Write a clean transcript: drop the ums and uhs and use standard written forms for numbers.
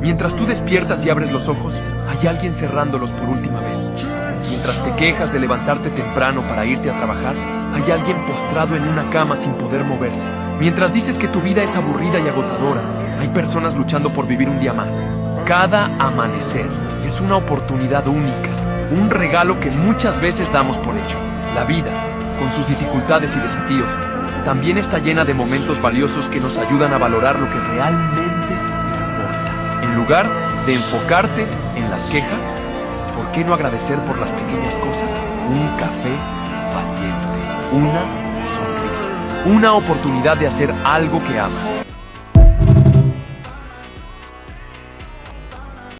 Mientras tú despiertas y abres los ojos, hay alguien cerrándolos por última vez. Mientras te quejas de levantarte temprano para irte a trabajar, hay alguien postrado en una cama sin poder moverse. Mientras dices que tu vida es aburrida y agotadora, hay personas luchando por vivir un día más. Cada amanecer es una oportunidad única, un regalo que muchas veces damos por hecho. La vida, con sus dificultades y desafíos, también está llena de momentos valiosos que nos ayudan a valorar lo que realmente importa. En lugar de enfocarte en las quejas, ¿por qué no agradecer por las pequeñas cosas? Un café valiente, una sonrisa, una oportunidad de hacer algo que amas.